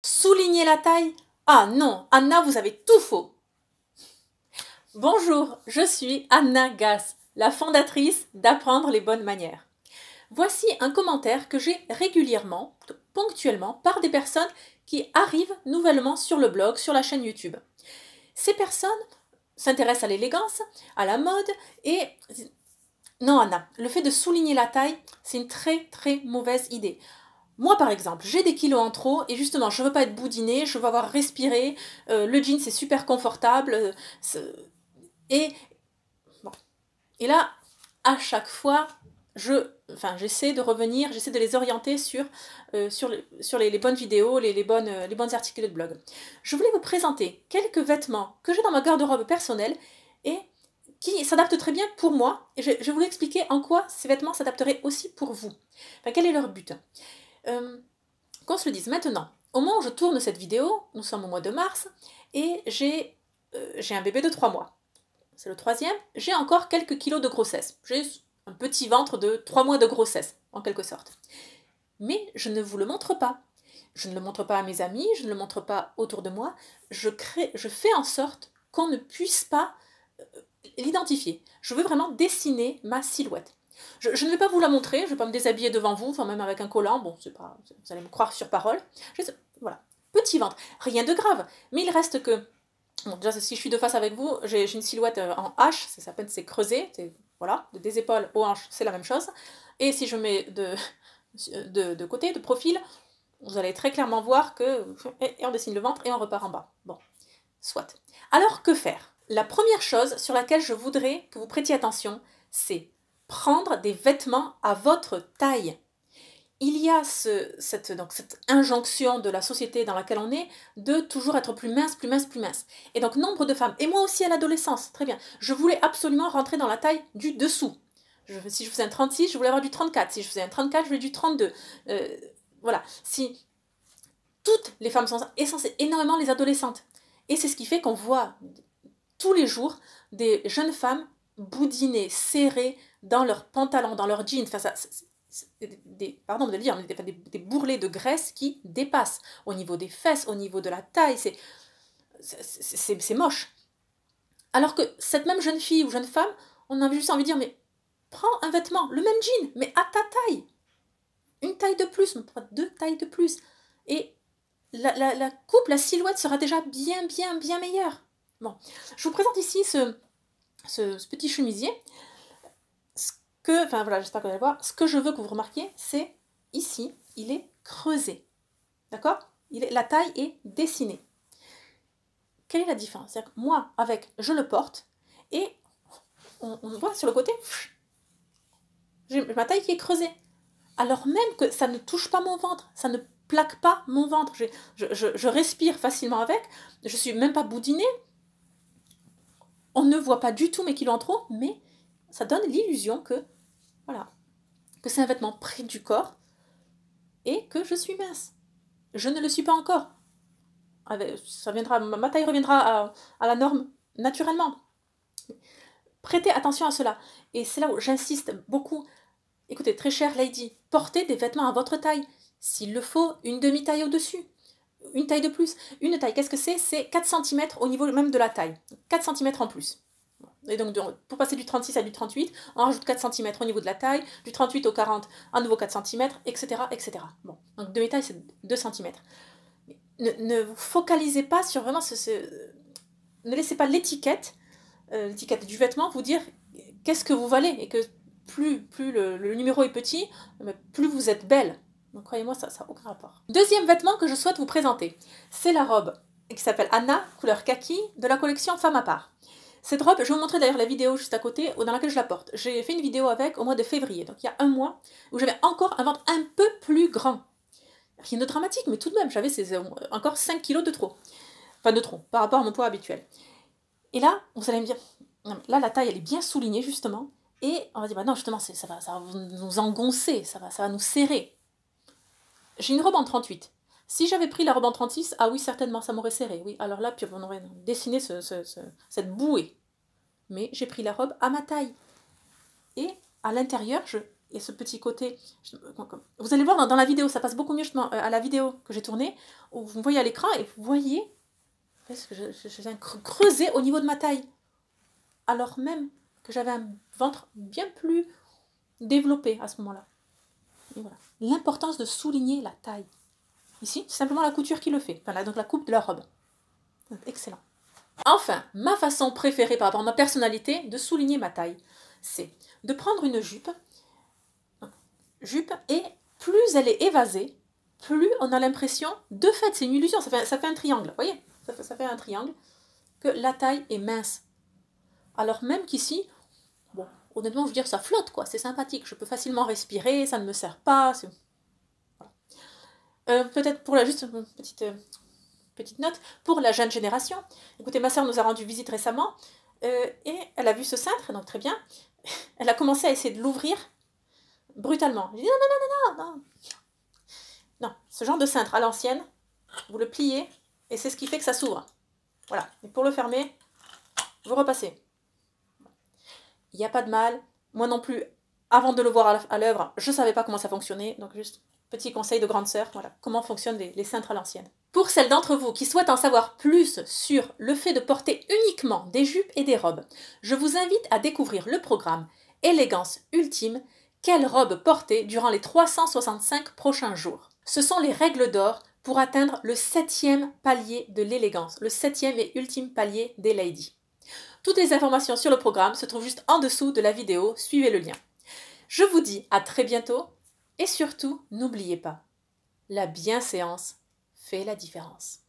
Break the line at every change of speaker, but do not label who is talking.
Souligner la taille? Ah non, Anna, vous avez tout faux. Bonjour, je suis Anna Gass, la fondatrice d'Apprendre les bonnes manières. Voici un commentaire que j'ai régulièrement, ponctuellement, par des personnes qui arrivent nouvellement sur le blog, sur la chaîne YouTube. Ces personnes s'intéressent à l'élégance, à la mode et... Non Anna, le fait de souligner la taille, c'est une très mauvaise idée. Moi, par exemple, j'ai des kilos en trop et justement, je veux pas être boudinée, je veux avoir respiré, le jean, c'est super confortable. Et, bon. Et là, à chaque fois, j'essaie de revenir, j'essaie de les orienter sur les bonnes vidéos, les bonnes articles de blog. Je voulais vous présenter quelques vêtements que j'ai dans ma garde-robe personnelle et qui s'adaptent très bien pour moi. Et je vais vous expliquer en quoi ces vêtements s'adapteraient aussi pour vous. Enfin, quel est leur but? Qu'on se le dise maintenant, au moment où je tourne cette vidéo, nous sommes au mois de mars, et j'ai un bébé de 3 mois. C'est le 3e, j'ai encore quelques kilos de grossesse. J'ai un petit ventre de 3 mois de grossesse, en quelque sorte. Mais je ne vous le montre pas. Je ne le montre pas à mes amis, je ne le montre pas autour de moi. Je fais en sorte qu'on ne puisse pas l'identifier. Je veux vraiment dessiner ma silhouette. Je ne vais pas vous la montrer, je ne vais pas me déshabiller devant vous, enfin même avec un collant, bon, c'est pas, vous allez me croire sur parole. Voilà, petit ventre, rien de grave, mais il reste que, bon, déjà si je suis de face avec vous, j'ai une silhouette en H, ça s'appelle, c'est creusé, voilà, des épaules aux hanches, c'est la même chose, et si je mets de côté, de profil, vous allez très clairement voir que, et on dessine le ventre et on repart en bas. Bon, soit. Alors que faire? La première chose sur laquelle je voudrais que vous prêtiez attention, c'est prendre des vêtements à votre taille. Il y a cette injonction de la société dans laquelle on est de toujours être plus mince, plus mince, plus mince. Et donc nombre de femmes, et moi aussi à l'adolescence, très bien, je voulais absolument rentrer dans la taille du dessous. Si je faisais un 36, je voulais avoir du 34. Si je faisais un 34, je voulais du 32. Voilà. Si toutes les femmes sont essentielles, énormément les adolescentes. Et c'est ce qui fait qu'on voit tous les jours des jeunes femmes boudinées, serrées dans leurs pantalons, dans leurs jeans. Enfin, pardon de le dire, des bourrelets de graisse qui dépassent au niveau des fesses, au niveau de la taille. C'est moche. Alors que cette même jeune fille ou jeune femme, on a juste envie de dire, mais prends un vêtement, le même jean, mais à ta taille. Une taille de plus, 2 tailles de plus. Et la coupe, la silhouette sera déjà bien meilleure. Bon, je vous présente ici ce petit chemisier. Enfin voilà, j'espère que vous allez voir. Ce que je veux que vous remarquiez, c'est ici, il est creusé. D'accord? La taille est dessinée. Quelle est la différence? C'est-à-dire que moi, je le porte et on voit sur le côté, j'ai ma taille qui est creusée. Alors même que ça ne touche pas mon ventre, ça ne plaque pas mon ventre. Je respire facilement avec, je suis même pas boudinée. On ne voit pas du tout mes kilos en trop, mais ça donne l'illusion que, voilà, que c'est un vêtement près du corps et que je suis mince. Je ne le suis pas encore. Ma taille reviendra à la norme naturellement. Prêtez attention à cela. Et c'est là où j'insiste beaucoup. Écoutez, très chère lady, portez des vêtements à votre taille. S'il le faut, une demi-taille au-dessus. Une taille de plus. Une taille, qu'est-ce que c'est? C'est 4 cm au niveau même de la taille. 4 cm en plus. Et donc, pour passer du 36 à du 38, on rajoute 4 cm au niveau de la taille, du 38 au 40, un nouveau 4 cm, etc. etc. Bon, donc demi-taille, c'est 2 cm. Ne vous focalisez pas sur vraiment ne laissez pas l'étiquette du vêtement vous dire qu'est-ce que vous valez, et que plus le numéro est petit, plus vous êtes belle. Donc croyez-moi, ça n'a aucun rapport. Deuxième vêtement que je souhaite vous présenter, c'est la robe qui s'appelle Anna, couleur kaki, de la collection Femme à part. Cette robe, je vais vous montrer d'ailleurs la vidéo juste à côté dans laquelle je la porte. J'ai fait une vidéo avec au mois de février, donc il y a un mois, où j'avais encore un ventre un peu plus grand. Rien de dramatique, mais tout de même, j'avais encore 5 kilos de trop. Enfin de trop, par rapport à mon poids habituel. Et là, vous allez me dire, là la taille elle est bien soulignée justement, et on va dire, bah non justement, ça va nous engoncer, ça va nous serrer. J'ai une robe en 38. Si j'avais pris la robe en 36, ah oui, certainement, ça m'aurait serré. Oui, alors là, puis on aurait dessiné cette bouée. Mais j'ai pris la robe à ma taille. Et à l'intérieur, et ce petit côté, vous allez voir dans la vidéo, ça passe beaucoup mieux justement à la vidéo que j'ai tournée, où vous me voyez à l'écran et vous voyez que je viens creuser au niveau de ma taille, alors même que j'avais un ventre bien plus développé à ce moment-là. Voilà. L'importance de souligner la taille. Ici, c'est simplement la couture qui le fait, enfin, donc la coupe de la robe. Excellent. Enfin, ma façon préférée par rapport à ma personnalité de souligner ma taille, c'est de prendre une jupe, et plus elle est évasée, plus on a l'impression, de fait, c'est une illusion, ça fait un triangle, vous voyez, ça fait un triangle, que la taille est mince. Alors même qu'ici, bon, honnêtement, je veux dire, ça flotte, quoi, c'est sympathique, je peux facilement respirer, ça ne me serre pas, voilà. Peut-être pour juste une petite note, pour la jeune génération, écoutez, ma sœur nous a rendu visite récemment, et elle a vu ce cintre, donc très bien, elle a commencé à essayer de l'ouvrir brutalement. J'ai dit non, non, ce genre de cintre à l'ancienne, vous le pliez, et c'est ce qui fait que ça s'ouvre. Voilà, et pour le fermer, vous repassez. Il n'y a pas de mal, moi non plus, avant de le voir à l'œuvre, je ne savais pas comment ça fonctionnait, donc juste petit conseil de grande sœur, voilà, comment fonctionnent les cintres à l'ancienne. Pour celles d'entre vous qui souhaitent en savoir plus sur le fait de porter uniquement des jupes et des robes, je vous invite à découvrir le programme Élégance Ultime, quelle robe porter durant les 365 prochains jours. Ce sont les règles d'or pour atteindre le 7e palier de l'élégance, le 7e et ultime palier des ladies. Toutes les informations sur le programme se trouvent juste en dessous de la vidéo, suivez le lien. Je vous dis à très bientôt et surtout, n'oubliez pas, la bienséance fait la différence.